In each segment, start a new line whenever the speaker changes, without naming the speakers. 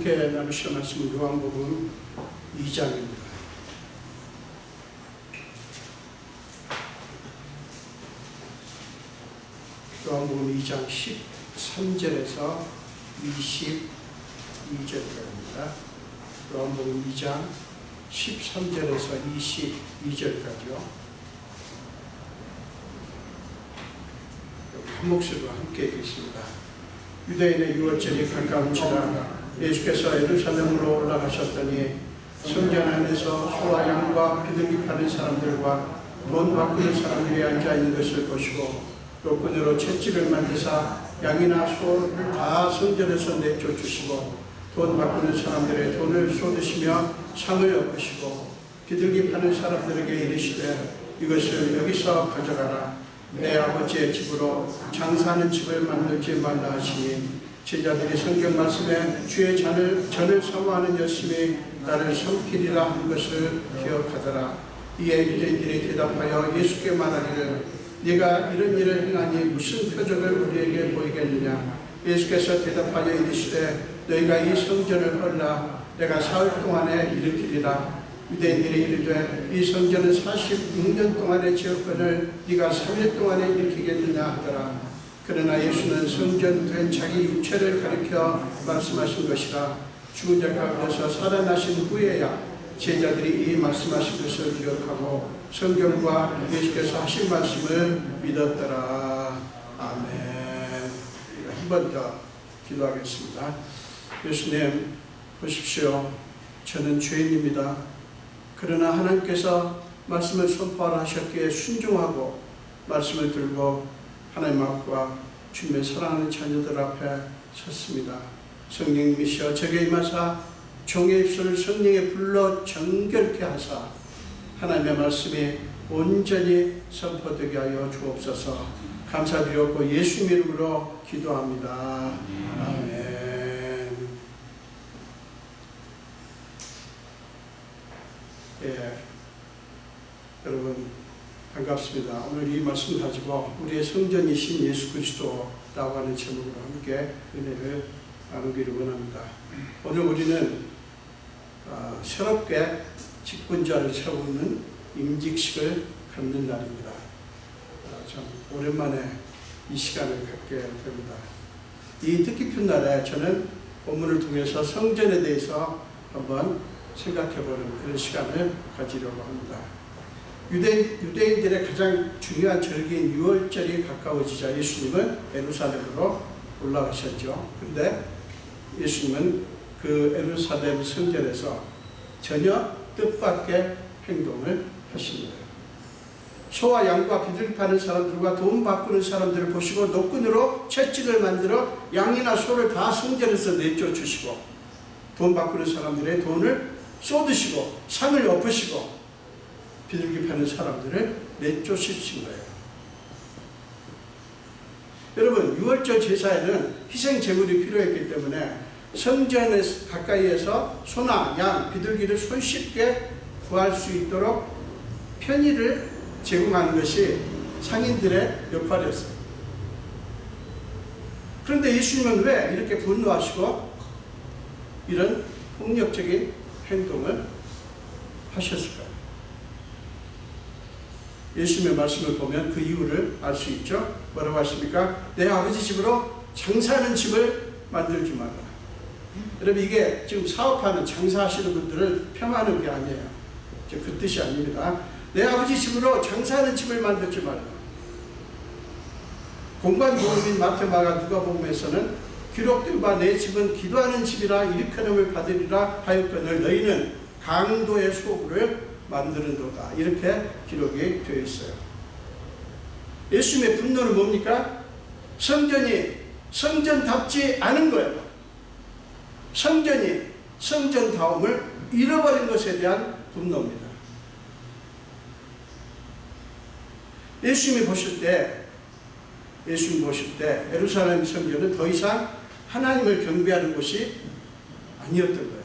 함께 나누실 말씀은 요한복음 2장입니다. 요한복음 2장 13절에서 22절까지입니다. 요한복음 2장 13절에서 22절까지요. 한 목소리로 함께 읽겠습니다. 유대인의 유월절이 가까운지라 예수께서 예루살렘으로 올라가셨더니 성전 안에서 소와 양과 비둘기 파는 사람들과 돈 바꾸는 사람들이 앉아있는 것을 보시고 롯군으로 채찍을 만드사 양이나 소를 다 성전에서 내쫓으시고 돈 바꾸는 사람들의 돈을 쏟으시며 상을 엎으시고 비둘기 파는 사람들에게 이르시되 이것을 여기서 가져가라. 내 아버지의 집으로 장사하는 집을 만들지 말라 하시니 제자들이 성경 말씀에 주의 전을 사모하는 열심히 나를 섬기리라 한 것을 기억하더라. 이에 유대인들이 대답하여 예수께 말하기를 네가 이런 일을 행하니 무슨 표적을 우리에게 보이겠느냐. 예수께서 대답하여 이르시되 너희가 이 성전을 헐라 내가 사흘 동안에 일으키리라. 유대인들이 이르되 이 성전은 46년 동안의 지었건을 네가 3일 동안에 일으키겠느냐 하더라. 그러나 예수는 성전된 자기 육체를 가리켜 말씀하신 것이라. 죽은 자 가운데서 살아나신 후에야 제자들이 이 말씀하신 것을 기억하고 성경과 예수께서 하신 말씀을 믿었더라. 아멘. 한 번 더 기도하겠습니다. 예수님 보십시오. 저는 죄인입니다. 그러나 하나님께서 말씀을 선포하라 하셨기에 순종하고 말씀을 들고 하나님 앞과 주님의 사랑하는 자녀들 앞에 섰습니다. 성령님이시여 제게 임하사 종의 입술을 성령에 불러 정결케 하사 하나님의 말씀이 온전히 선포되게 하여 주옵소서. 감사드렸고 예수 이름으로 기도합니다. 아멘. 예, 여러분 반갑습니다. 오늘 이 말씀 가지고 우리의 성전이신 예수 그리스도라고 하는 제목으로 함께 은혜를 나누기를 원합니다. 오늘 우리는 새롭게 직분자를 세우는 임직식을 갖는 날입니다. 참 오랜만에 이 시간을 갖게 됩니다. 이 뜻깊은 날에 저는 본문을 통해서 성전에 대해서 한번 생각해보는 그런 시간을 가지려고 합니다. 유대인들의 가장 중요한 절기인 유월절이 가까워지자 예수님은 예루살렘으로 올라가셨죠. 그런데 예수님은 그 예루살렘 성전에서 전혀 뜻밖의 행동을 하십니다. 소와 양과 비둘기 파는 사람들과 돈 바꾸는 사람들을 보시고 노끈으로 채찍을 만들어 양이나 소를 다 성전에서 내쫓으시고 돈 바꾸는 사람들의 돈을 쏟으시고 상을 엎으시고 비둘기 파는 사람들을 내쫓으신 거예요. 여러분 유월절 제사에는 희생 제물이 필요했기 때문에 성전에 가까이에서 소나 양, 비둘기를 손쉽게 구할 수 있도록 편의를 제공하는 것이 상인들의 역할이었어요. 그런데 예수님은 왜 이렇게 분노하시고 이런 폭력적인 행동을 하셨을까요? 예수님의 말씀을 보면 그 이유를 알 수 있죠. 뭐라고 하십니까? 내 아버지 집으로 장사하는 집을 만들지 마라. 여러분 이게 지금 사업하는 장사하시는 분들을 폄하하는 게 아니에요. 그 뜻이 아닙니다. 내 아버지 집으로 장사하는 집을 만들지 말라. 공관복음인 마태, 마가, 누가복음에서는 기록된 바 내 집은 기도하는 집이라 일컬음을 받으리라 하였거늘 너희는 강도의 소굴을 만드는도다. 이렇게 기록이 되어 있어요. 예수님의 분노는 뭡니까? 성전이 성전답지 않은 거예요. 성전이 성전다움을 잃어버린 것에 대한 분노입니다. 예수님이 보실 때 예루살렘 성전은 더 이상 하나님을 경배하는 곳이 아니었던 거예요.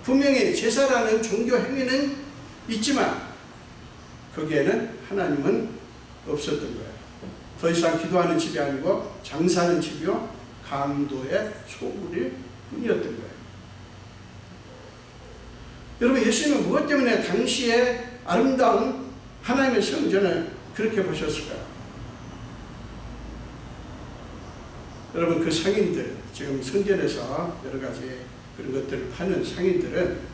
분명히 제사라는 종교 행위는 있지만 거기에는 하나님은 없었던 거예요. 더 이상 기도하는 집이 아니고 장사하는 집이요 강도의 소굴일 뿐이었던 거예요. 여러분, 예수님은 무엇 때문에 당시에 아름다운 하나님의 성전을 그렇게 보셨을까요? 여러분, 그 상인들, 지금 성전에서 여러 가지 그런 것들을 파는 상인들은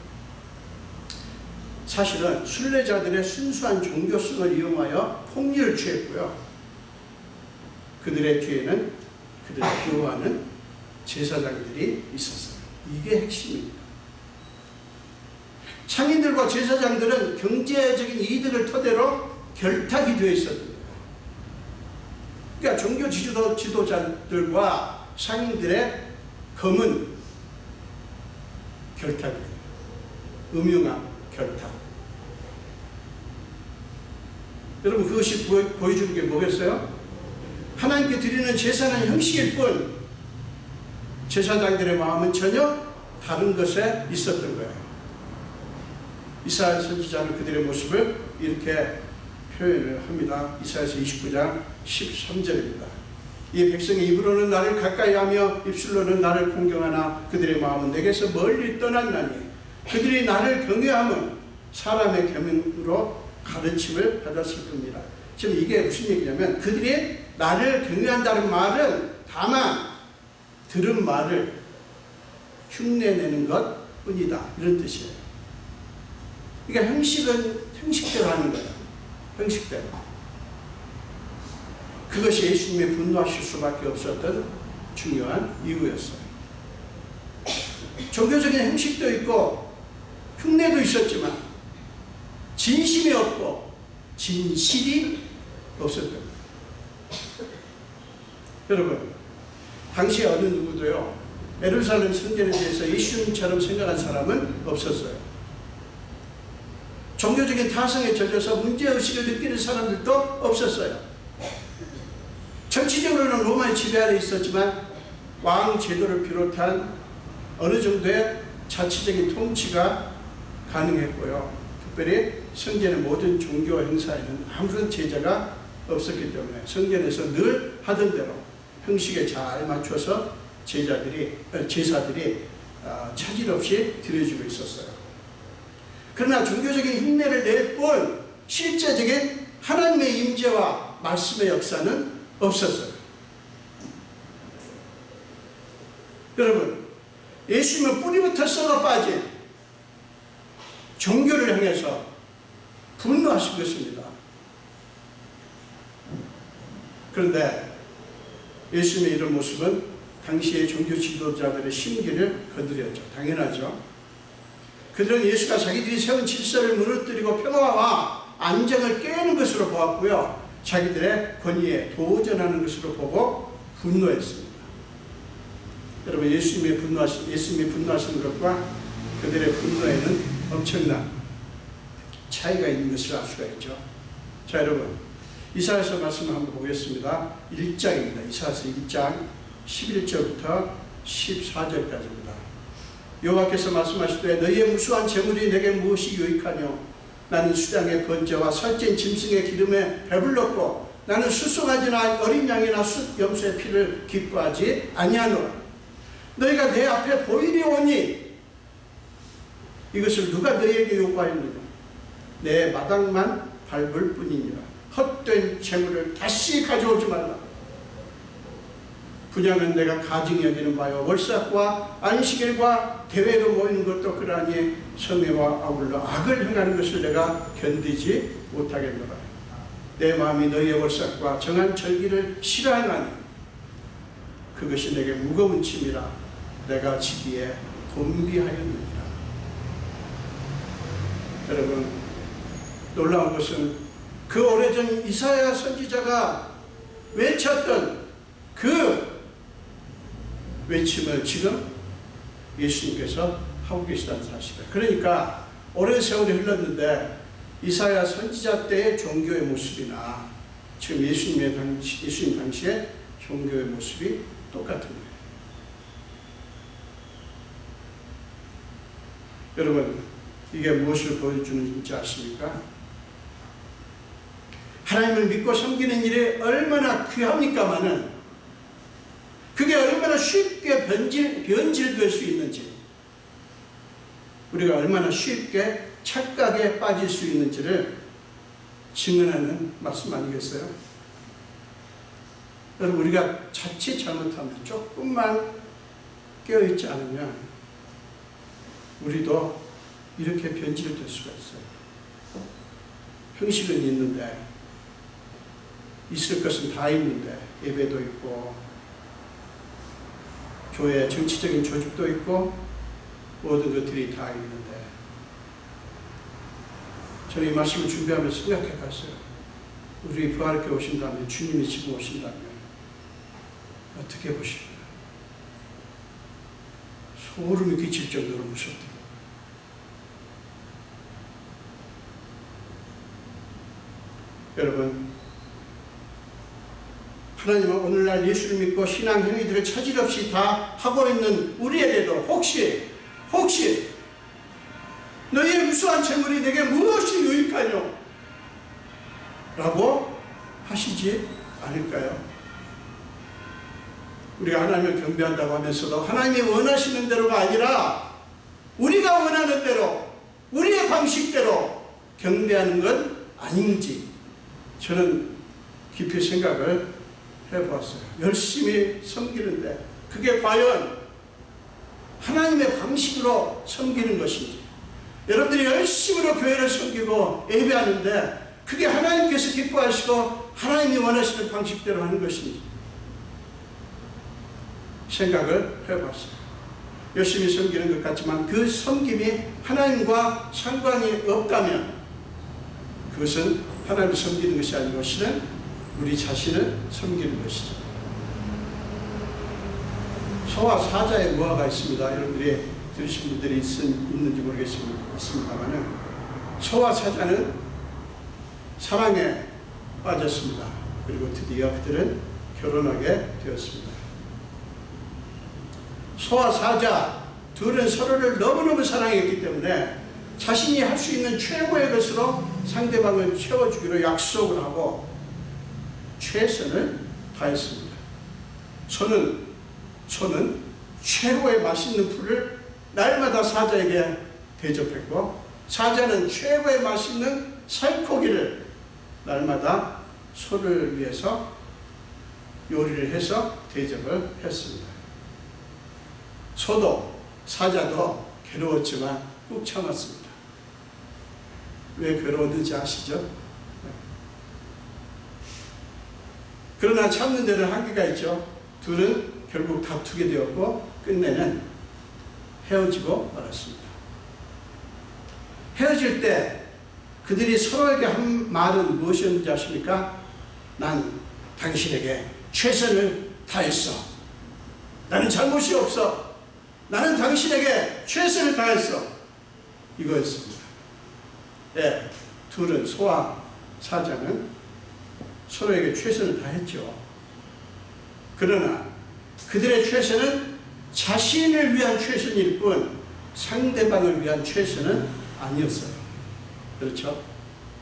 사실은 순례자들의 순수한 종교성을 이용하여 폭리를 취했고요. 그들의 뒤에는 그들을 비호하는 제사장들이 있었어요. 이게 핵심입니다. 상인들과 제사장들은 경제적인 이득을 토대로 결탁이 되어 있었던 거예요. 그러니까 종교 지도자들과 상인들의 검은 결탁이에요. 음흉한 결탁. 여러분, 그것이 보여주는 게 뭐겠어요? 하나님께 드리는 제사는 형식일 뿐 제사장들의 마음은 전혀 다른 것에 있었던 거예요. 이사야 선지자는 그들의 모습을 이렇게 표현을 합니다. 이사야서 29장 13절입니다. 이 백성의 입으로는 나를 가까이하며 입술로는 나를 공경하나 그들의 마음은 내게서 멀리 떠났나니 그들이 나를 경외함은 사람의 계명으로 가르침을 받았을 뿐이라. 지금 이게 무슨 얘기냐면 그들이 나를 경외한다는 말은 다만 들은 말을 흉내내는 것 뿐이다, 이런 뜻이에요. 그러니까 형식은 형식대로 하는 거예요. 형식대로. 그것이 예수님의 분노하실 수밖에 없었던 중요한 이유였어요. 종교적인 형식도 있고 흉내도 있었지만 진심이 없고 진실이 없었던 거예요. 여러분, 당시에 어느 누구도요 예루살렘 성전에 대해서 예수님처럼 생각한 사람은 없었어요. 종교적인 타성에 젖어서 문제의식을 느끼는 사람들도 없었어요. 정치적으로는 로마의 지배 아래 있었지만 왕 제도를 비롯한 어느 정도의 자치적인 통치가 가능했고요. 특별히 성전의 모든 종교 행사에는 아무런 제재가 없었기 때문에 성전에서 늘 하던 대로 형식에 잘 맞춰서 제사들이 차질 없이 드려지고 있었어요. 그러나 종교적인 흉내를 낼 뿐 실제적인 하나님의 임재와 말씀의 역사는 없었어요. 여러분, 예수님은 뿌리부터 썩어 빠진 종교를 향해서 분노하신 것입니다. 그런데 예수님의 이런 모습은 당시의 종교 지도자들의 심기를 건드렸죠. 당연하죠. 그들은 예수가 자기들이 세운 질서를 무너뜨리고 평화와 안정을 깨는 것으로 보았고요. 자기들의 권위에 도전하는 것으로 보고 분노했습니다. 여러분, 예수님이 분노하시는 것과 그들의 분노에는 엄청난 차이가 있는 것을 알 수가 있죠. 자, 여러분, 이사야서 말씀을 한번 보겠습니다. 1장입니다. 이사야서 1장 11절부터 14절까지입니다. 여호와께서 말씀하시되 너희의 무수한 재물이 내게 무엇이 유익하뇨? 나는 수량의 번제와 살찐 짐승의 기름에 배불렀고 나는 수송아지나 어린 양이나 숫 염소의 피를 기뻐하지 아니하노라. 너희가 내 앞에 보이리오니 이것을 누가 너희에게 요구하였느냐? 내 마당만 밟을 뿐이니라. 헛된 재물을 다시 가져오지 말라. 분양은 내가 가증히 여기는 바요 월삭과 안식일과 대회로 모이는 것도 그러하니 성회와 아울러 악을 행하는 것을 내가 견디지 못하겠노라. 내 마음이 너희의 월삭과 정한 절기를 싫어하나니 그것이 내게 무거운 짐이라 내가 지기에 곤비하였느니라. 여러분, 놀라운 것은 그 오래전 이사야 선지자가 외쳤던 그 외침을 지금 예수님께서 하고 계시다는 사실이에요. 그러니까 오랜 세월이 흘렀는데 이사야 선지자 때의 종교의 모습이나 지금 예수님 당시의 종교의 모습이 똑같은 거예요. 여러분, 이게 무엇을 보여주는지 아십니까? 하나님을 믿고 섬기는 일이 얼마나 귀합니까마는 그게 얼마나 쉽게 변질될 수 있는지, 우리가 얼마나 쉽게 착각에 빠질 수 있는지를 증언하는 말씀 아니겠어요? 여러분, 우리가 자칫 잘못하면, 조금만 깨어있지 않으면 우리도 이렇게 변질될 수가 있어요. 형식은 있는데, 있을 것은 다 있는데, 예배도 있고 교회 정치적인 조직도 있고 모든 것들이 다 있는데, 저는 이 말씀을 준비하면서 생각해 봤어요. 우리 부활교회 오신다면, 주님이 지금 오신다면 어떻게 보실까요? 소름이 끼칠 정도로 무섭대요. 여러분, 하나님은 오늘날 예수를 믿고 신앙 행위들을 차질 없이 다 하고 있는 우리에게도 혹시 너희의 무수한 재물이 내게 무엇이 유익하뇨? 라고 하시지 않을까요? 우리가 하나님을 경배한다고 하면서도 하나님이 원하시는 대로가 아니라 우리가 원하는 대로, 우리의 방식대로 경배하는 건 아닌지 저는 깊이 생각을 해보았어요. 열심히 섬기는데 그게 과연 하나님의 방식으로 섬기는 것인지, 여러분들이 열심으로 교회를 섬기고 예배하는데 그게 하나님께서 기뻐하시고 하나님이 원하시는 방식대로 하는 것인지 생각을 해봤어요. 열심히 섬기는 것 같지만 그 섬김이 하나님과 상관이 없다면 그것은 하나님을 섬기는 것이 아니고 실은 우리 자신을 섬기는 것이죠. 소와 사자의 무화가 있습니다. 여러분들이 들으신 분들이 있는지 모르겠습니다만, 소와 사자는 사랑에 빠졌습니다. 그리고 드디어 그들은 결혼하게 되었습니다. 소와 사자 둘은 서로를 너무너무 사랑했기 때문에 자신이 할 수 있는 최고의 것으로 상대방을 채워주기로 약속을 하고 최선을 다했습니다. 소는 최고의 맛있는 풀을 날마다 사자에게 대접했고, 사자는 최고의 맛있는 살코기를 날마다 소를 위해서 요리를 해서 대접을 했습니다. 소도 사자도 괴로웠지만 꾹 참았습니다. 왜 괴로웠는지 아시죠? 그러나 참는 데는 한계가 있죠. 둘은 결국 다투게 되었고 끝내는 헤어지고 말았습니다. 헤어질 때 그들이 서로에게 한 말은 무엇이었는지 아십니까? 난 당신에게 최선을 다했어. 나는 잘못이 없어. 나는 당신에게 최선을 다했어. 이거였습니다. 네, 둘은, 소와 사자는 서로에게 최선을 다했죠. 그러나 그들의 최선은 자신을 위한 최선일 뿐 상대방을 위한 최선은 아니었어요. 그렇죠?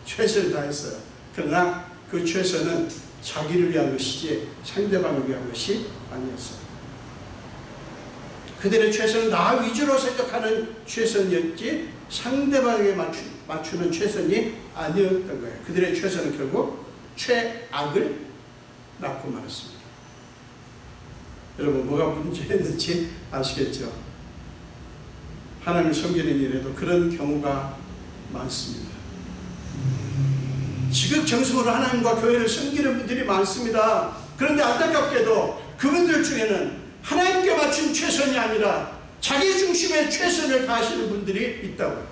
최선을 다했어요. 그러나 그 최선은 자기를 위한 것이지 상대방을 위한 것이 아니었어요. 그들의 최선은 나 위주로 생각하는 최선이었지 상대방에게 맞추는 최선이 아니었던 거예요. 그들의 최선은 결국 최악을 낳고 말았습니다. 여러분, 뭐가 문제였는지 아시겠죠? 하나님을 섬기는 일에도 그런 경우가 많습니다. 지극정성으로 하나님과 교회를 섬기는 분들이 많습니다. 그런데 안타깝게도 그분들 중에는 하나님께 맞춘 최선이 아니라 자기 중심의 최선을 다하시는 분들이 있다고요.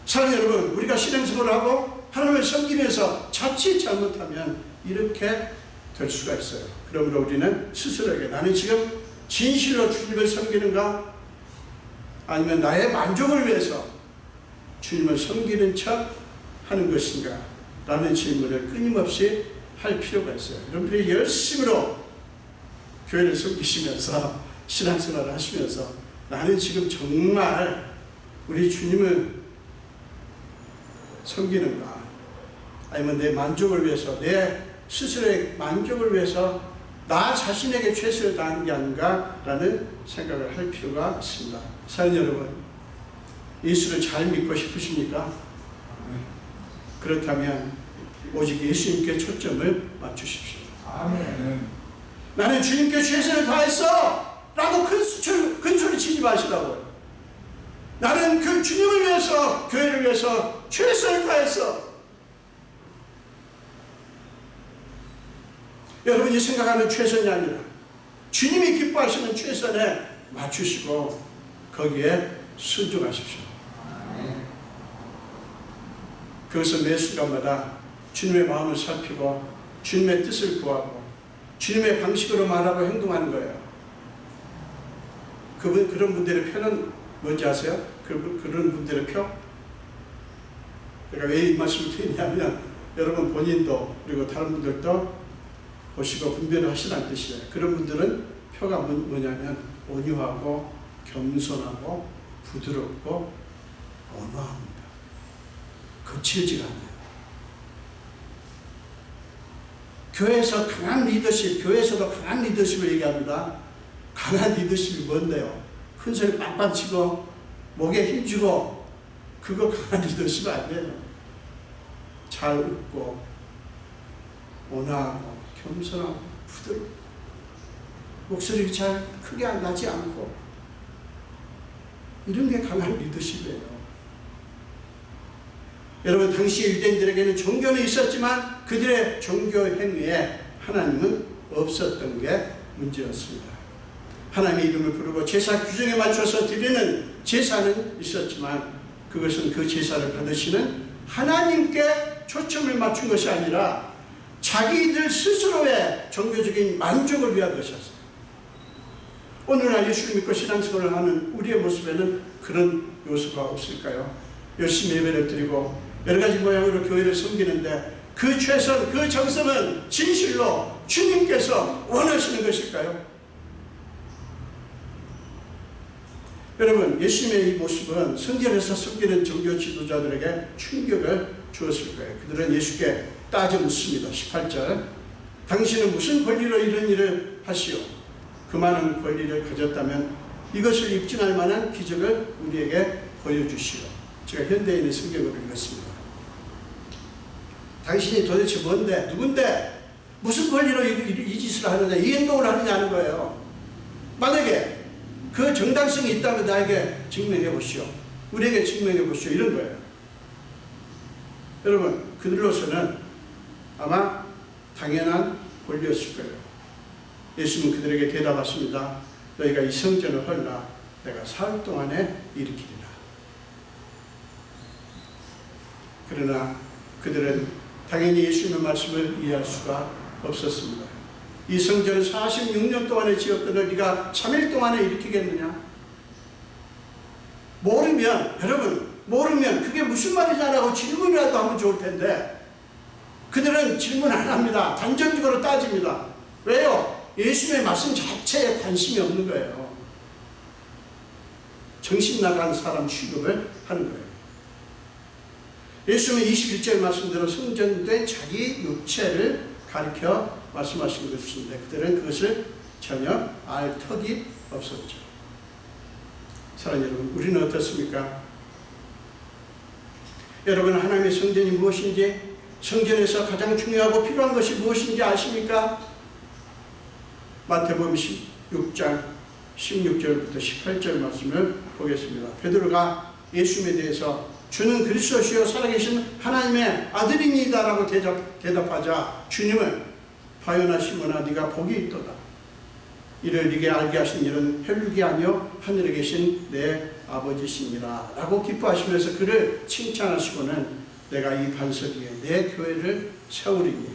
사랑하는 여러분, 우리가 신앙생활을 하고 하나님을 섬기면서 자칫 잘못하면 이렇게 될 수가 있어요. 그러므로 우리는 스스로에게 나는 지금 진실로 주님을 섬기는가? 아니면 나의 만족을 위해서 주님을 섬기는 척 하는 것인가? 라는 질문을 끊임없이 할 필요가 있어요. 여러분들이 열심으로 교회를 섬기시면서 신앙생활을 하시면서 나는 지금 정말 우리 주님을 섬기는가? 아니면 내 만족을 위해서, 내 스스로의 만족을 위해서 나 자신에게 최선을 다하는 게 아닌가라는 생각을 할 필요가 있습니다. 사랑하는 여러분, 예수를 잘 믿고 싶으십니까? 그렇다면 오직 예수님께 초점을 맞추십시오.
아멘.
나는 주님께 최선을 다했어! 라고 큰 소리 치지 마시라고요. 나는 그 주님을 위해서, 교회를 위해서 최선을 다했어. 여러분이 생각하는 최선이 아니라 주님이 기뻐하시는 최선에 맞추시고 거기에 순종하십시오. 그것은 매 순간마다 주님의 마음을 살피고 주님의 뜻을 구하고 주님의 방식으로 말하고 행동하는 거예요. 그런 분들의 표는 뭔지 아세요? 그런 분들의 표? 제가 왜 이 말씀을 드리냐면 여러분 본인도 그리고 다른 분들도 보시고 분별을 하시라는 뜻이에요. 그런 분들은 표가 뭐냐면 온유하고 겸손하고 부드럽고 온화합니다. 거칠지가 않아요. 교회에서 강한 리더십, 교회에서도 강한 리더십을 얘기합니다. 강한 리더십이 뭔데요? 큰 소리 빵빵 치고 목에 힘주고 그거 강한 리더십 아니에요. 잘 웃고 온화하고 겸손하고 부드럽고 목소리 잘 크게 나지 않고 이런 게 강한 리더십이에요. 여러분, 당시 유대인들에게는 종교는 있었지만 그들의 종교 행위에 하나님은 없었던 게 문제였습니다. 하나님의 이름을 부르고 제사 규정에 맞춰서 드리는 제사는 있었지만 그것은 그 제사를 받으시는 하나님께 초점을 맞춘 것이 아니라 자기들 스스로의 종교적인 만족을 위한 것이었어요. 오늘날 예수를 믿고 신앙생활을 하는 우리의 모습에는 그런 요소가 없을까요? 열심히 예배를 드리고 여러 가지 모양으로 교회를 섬기는데 그 최선, 그 정성은 진실로 주님께서 원하시는 것일까요? 여러분, 예수님의 이 모습은 성전에서 섬기는 종교 지도자들에게 충격을 주었을 거예요. 그들은 예수께 따져 묻습니다. 18절, 당신은 무슨 권리로 이런 일을 하시오? 그 많은 권리를 가졌다면 이것을 입증할 만한 기적을 우리에게 보여주시오. 제가 현대인의 성경으로 읽었습니다. 당신이 도대체 뭔데? 누군데? 무슨 권리로 이 짓을 하느냐? 이 행동을 하느냐는 거예요. 만약에 그 정당성이 있다면 나에게 증명해 보시오. 우리에게 증명해 보시오. 이런 거예요. 여러분, 그들로서는 아마 당연한 권리였을 거예요. 예수님은 그들에게 대답하십니다. 너희가 이 성전을 헐라 내가 사흘 동안에 일으키리라. 그러나 그들은 당연히 예수님의 말씀을 이해할 수가 없었습니다. 이 성전은 46년 동안에 지었더니 네가 3일 동안에 일으키겠느냐? 모르면, 여러분, 모르면 그게 무슨 말이냐라고 질문이라도 하면 좋을 텐데 그들은 질문 안 합니다. 단정적으로 따집니다. 왜요? 예수님의 말씀 자체에 관심이 없는 거예요. 정신 나간 사람 취급을 하는 거예요. 예수님은 21절 말씀대로 성전된 자기 육체를 가리켜 말씀하신 것인데 그들은 그것을 전혀 알 턱이 없었죠. 사랑하는 여러분, 우리는 어떻습니까? 여러분, 하나님의 성전이 무엇인지, 성전에서 가장 중요하고 필요한 것이 무엇인지 아십니까? 마태복음 16장 16절부터 18절 말씀을 보겠습니다. 베드로가 예수님에 대해서 주는 그리스도시요 살아계신 하나님의 아들입니다 라고 대답하자 주님은 바요나 시몬아 네가 복이 있도다. 이를 네게 알게 하신 일은 혈육이 아니요 하늘에 계신 내 아버지시니라 라고 기뻐하시면서 그를 칭찬하시고는 내가 이 반석 위에 내 교회를 세우리니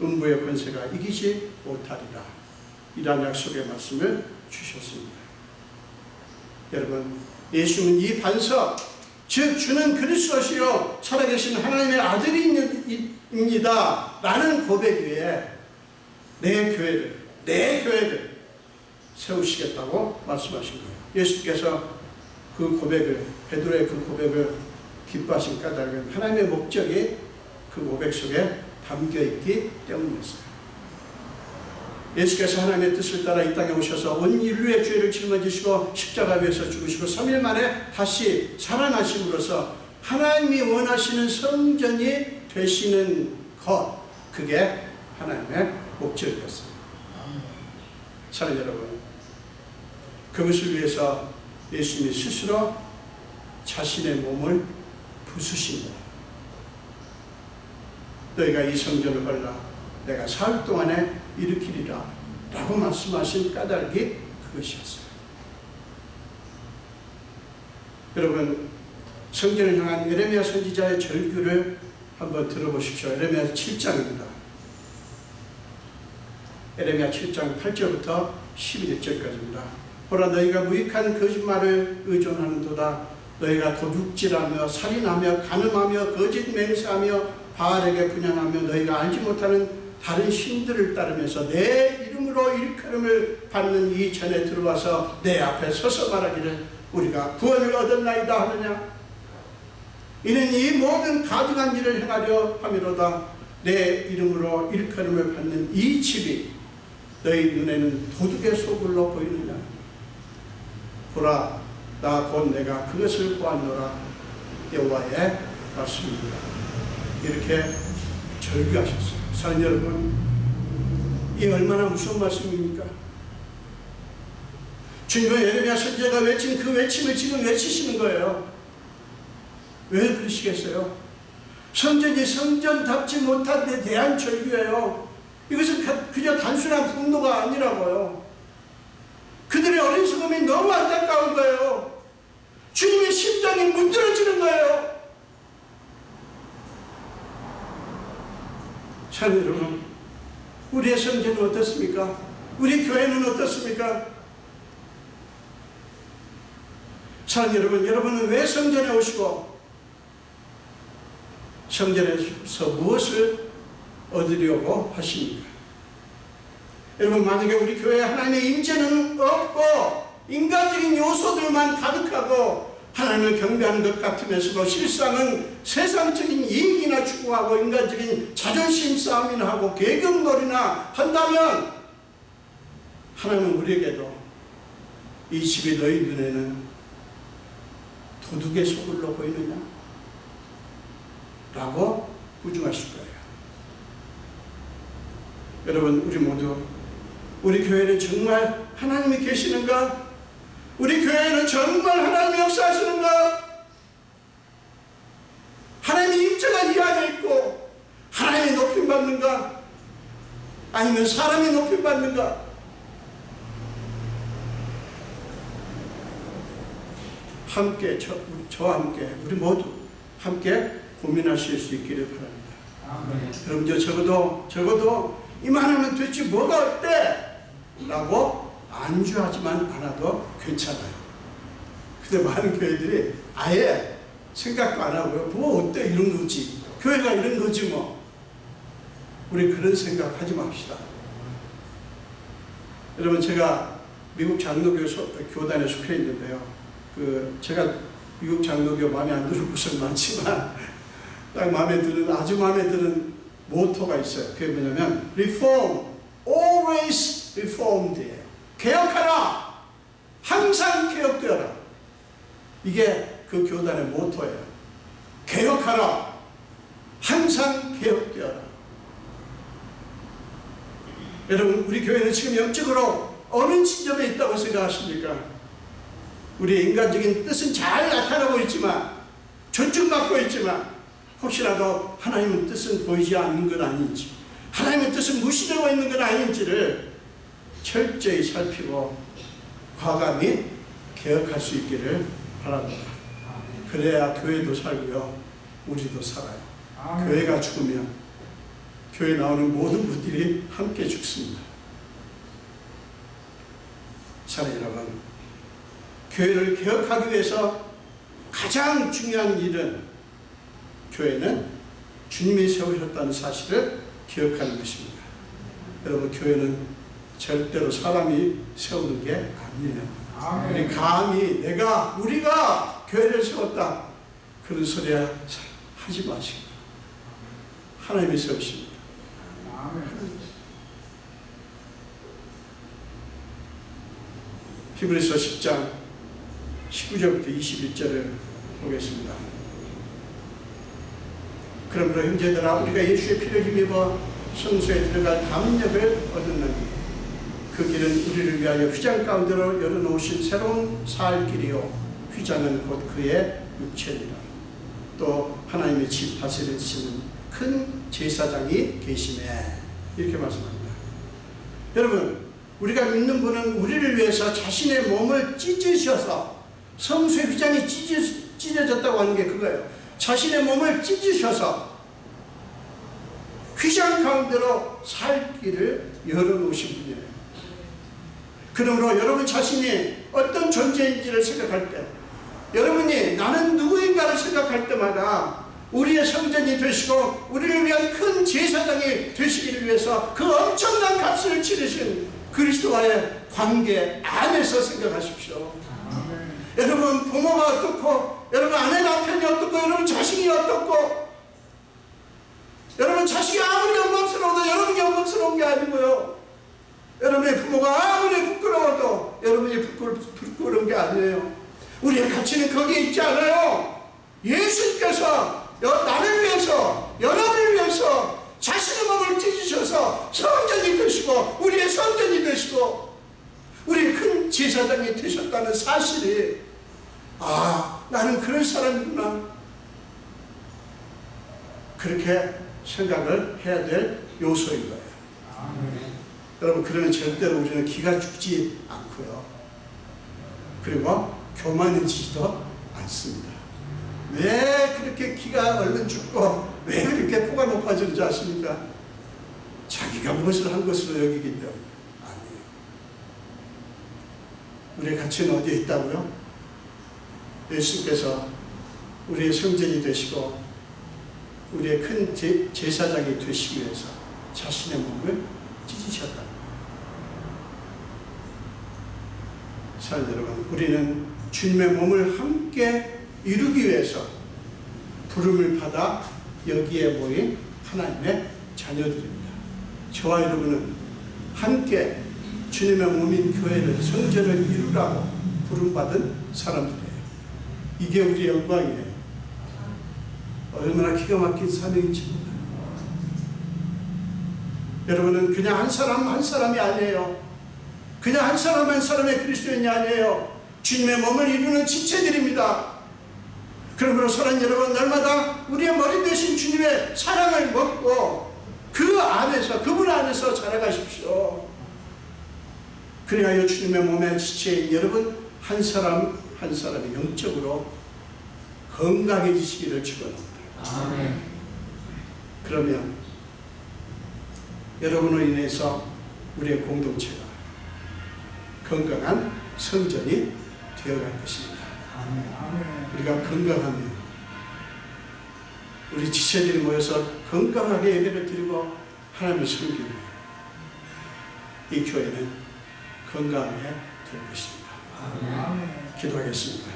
음부의 권세가 이기지 못하리라. 이란 약속의 말씀을 주셨습니다. 여러분, 예수는 이 반석, 즉 주는 그리스도시요 살아계신 하나님의 아들입니다 라는 고백 위에 내 교회를 세우시겠다고 말씀하신 거예요. 예수께서 그 고백을, 베드로의 그 고백을 기뻐하신 까닭은 하나님의 목적이 그 고백 속에 담겨있기 때문이었어요. 예수께서 하나님의 뜻을 따라 이 땅에 오셔서 온 인류의 죄를 짊어지시고 십자가 위에서 죽으시고 3일 만에 다시 살아나심으로써 하나님이 원하시는 성전이 되시는 것, 그게 하나님의 목적이었어요. 사랑하는 여러분, 그것을 위해서 예수님이 스스로 자신의 몸을 부수신 거예요. 너희가 이 성전을 벌라 내가 사흘 동안에 일으키리라 라고 말씀하신 까닭이 그것이었어요. 여러분, 성전을 향한 예레미야 선지자의 절규를 한번 들어보십시오. 예레미야 7장입니다. 예레미야 7장 8절부터 11절까지입니다. 보라, 너희가 무익한 거짓말을 의존하는도다. 너희가 도둑질하며 살인하며 간음하며 거짓 맹세하며 바알에게 분향하며 너희가 알지 못하는 다른 신들을 따르면서 내 이름으로 일컬음을 받는 이 전에 들어와서 내 앞에 서서 말하기를 우리가 구원을 얻었나이다 하느냐. 이는 이 모든 가증한 일을 행하려 함이로다. 내 이름으로 일컬음을 받는 이 집이 너희 눈에는 도둑의 소굴로 보이느냐. 보라, 나 곧 내가 그것을 보았노라. 여호와의 말씀입니다. 이렇게 절규하셨어요. 사랑하는 여러분, 이 얼마나 무서운 말씀입니까? 주님은 예레미야 선지자가 외친 그 외침을 지금 외치시는 거예요. 왜 그러시겠어요? 성전이 성전답지 못한 데 대한 절규예요. 이것은 그저 단순한 분노가 아니라고요. 그들의 어리석음이 너무 안타까운 거예요. 주님의 심장이 문드러지는 거예요. 사랑하는 여러분, 우리의 성전은 어떻습니까? 우리 교회는 어떻습니까? 사랑하는 여러분, 여러분은 왜 성전에 오시고 성전에서 무엇을 얻으려고 하십니까? 여러분, 만약에 우리 교회에 하나님의 임재는 없고 인간적인 요소들만 가득하고 하나님을 경배하는 것 같으면서도 실상은 세상적인 이익이나 추구하고 인간적인 자존심 싸움이나 하고 계급놀이나 한다면 하나님은 우리에게도 이 집이 너희 눈에는 도둑의 소굴로 보이느냐? 라고 부정하실 거예요. 여러분, 우리 모두 우리 교회는 정말 하나님이 계시는가? 우리 교회는 정말 하나님이 역사하시는가? 하나님의 임재가 이 안에 있고 하나님이 높임받는가? 아니면 사람이 높임받는가? 함께 저와 함께 우리 모두 함께 고민하실 수 있기를 바랍니다. 여러분, 적어도 이만하면 도대체 뭐가 어때? 라고 안주하지만 않아도 괜찮아요. 근데 많은 교회들이 아예 생각도 안 하고요. 뭐 어때? 이런 거지. 교회가 이런 거지 뭐. 우리 그런 생각 하지 맙시다. 여러분, 제가 미국 장로교 교단에 속해 있는데요. 제가 미국 장로교 마음에 안 드는 곳은 많지만 딱 아주 마음에 드는 모토가 있어요. 그게 뭐냐면 Reform, always reformed예요. 개혁하라, 항상 개혁되어라. 이게 그 교단의 모토예요. 개혁하라, 항상 개혁되어라. 여러분, 우리 교회는 지금 영적으로 어느 지점에 있다고 생각하십니까? 우리의 인간적인 뜻은 잘 나타나고 있지만, 존중받고 있지만, 혹시라도 하나님의 뜻은 보이지 않는 건 아닌지, 하나님의 뜻은 무시되고 있는 건 아닌지를 철저히 살피고 과감히 개혁할 수 있기를 바랍니다. 그래야 교회도 살고요, 우리도 살아요. 교회가 죽으면 교회 나오는 모든 분들이 함께 죽습니다. 사랑하는 여러분, 교회를 개혁하기 위해서 가장 중요한 일은 교회는 주님이 세우셨다는 사실을 기억하는 것입니다. 여러분, 교회는 절대로 사람이 세우는 게 아니에요. 우리 감히 우리가 교회를 세웠다 그런 소리 하지 마시고 하나님이 세우십니다. 히브리서 10장 19절부터 21절을 보겠습니다. 그러므로 형제들아 우리가 예수의 피를 힘입어 성소에 들어갈 담력을 얻었느니 그 길은 우리를 위하여 휘장 가운데로 열어놓으신 새로운 살 길이요 휘장은 곧 그의 육체니라. 또 하나님의 집 다스리시는 큰 제사장이 계시네. 이렇게 말씀합니다. 여러분, 우리가 믿는 분은 우리를 위해서 자신의 몸을 찢으셔서, 성소의 휘장이 찢어졌다고 하는 게 그거예요. 자신의 몸을 찢으셔서 휘장 가운데로 살 길을 열어놓으신 분이에요. 그러므로 여러분 자신이 어떤 존재인지를 생각할 때, 여러분이 나는 누구인가를 생각할 때마다 우리의 성전이 되시고 우리를 위한 큰 제사장이 되시기를 위해서 그 엄청난 값을 치르신 그리스도와의 관계 안에서 생각하십시오. 여러분 부모가 어떻고, 여러분 아내 남편이 어떻고, 여러분 자식이 어떻고, 여러분 자식이 아무리 영광스러워도 여러분이 영광스러운 게 아니고요, 여러분의 부모가 아무리 부끄러워도 여러분이 부끄러운 게 아니에요. 우리의 가치는 거기에 있지 않아요. 예수님께서 나를 위해서, 여러분을 위해서 자신의 몸을 찢으셔서 성전이 되시고 우리의 성전이 되시고 우리의 큰 제사장이 되셨다는 사실이, 아, 나는 그런 사람이구나, 그렇게 생각을 해야 될 요소인 거예요. 여러분, 그러면 절대로 우리는 기가 죽지 않고요, 그리고 교만해지지도 않습니다. 왜 그렇게 기가 얼른 죽고 왜 그렇게 포가 높아지는지 아십니까? 자기가 무엇을 한 것으로 여기기 때문에 아니에요. 우리의 가치는 어디에 있다고요? 예수님께서 우리의 성전이 되시고 우리의 큰 제사장이 되시기 위해서 자신의 몸을 찢으셨다. 사랑 여러분, 우리는 주님의 몸을 함께 이루기 위해서 부름을 받아 여기에 모인 하나님의 자녀들입니다. 저와 여러분은 함께 주님의 몸인 교회를, 성전을 이루라고 부름받은 사람들이에요. 이게 우리의 영광이에요. 얼마나 기가 막힌 사명인지 몰라요. 여러분은 그냥 한 사람 한 사람이 아니에요. 그냥 한 사람 한 사람의 그리스도인이 아니에요. 주님의 몸을 이루는 지체들입니다. 그러므로 사랑 여러분, 날마다 우리의 머리 되신 주님의 사랑을 먹고 그 안에서, 그분 안에서 자라가십시오. 그래야 주님의 몸의 지체인 여러분 한 사람 한 사람이 영적으로 건강해지시기를 축원합니다. 아멘. 그러면 여러분으로 인해서 우리의 공동체가 건강한 성전이 되어갈 것입니다. 우리가 건강하면 우리 지체들이 모여서 건강하게 예배를 드리고 하나님을 섬기고 이 교회는 건강하게 될 것입니다. 기도하겠습니다.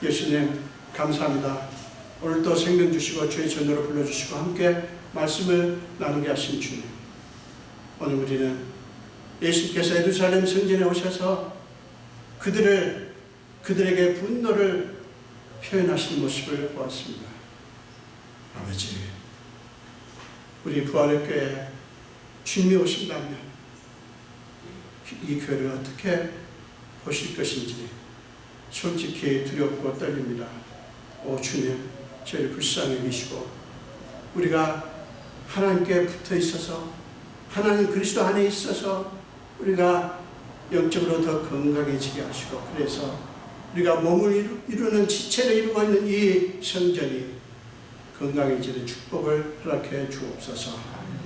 예수님 감사합니다. 오늘도 생명 주시고 주의 전도로 불러주시고 함께 말씀을 나누게 하신 주님, 오늘 우리는 예수님께서 예루살렘 성전에 오셔서 그들에게 분노를 표현하신 모습을 보았습니다. 아버지, 우리 부활의 교회에 주님이 오신다면 이 교회를 어떻게 보실 것인지 솔직히 두렵고 떨립니다. 오 주님, 저희를 불쌍히 여기시고 우리가 하나님께 붙어 있어서, 하나님 그리스도 안에 있어서 우리가 영적으로 더 건강해지게 하시고, 그래서 우리가 몸을 이루는 지체를 이루고 있는 이 성전이 건강해지는 축복을 허락해 주옵소서.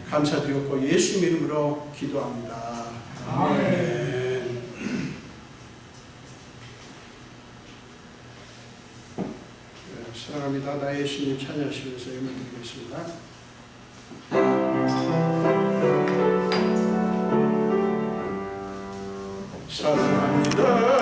감사드렸고 예수 이름으로 기도합니다. 아멘. 사랑합니다. 나의 예수님 찬양하시면서 예물 드리겠습니다. 사랑합니다.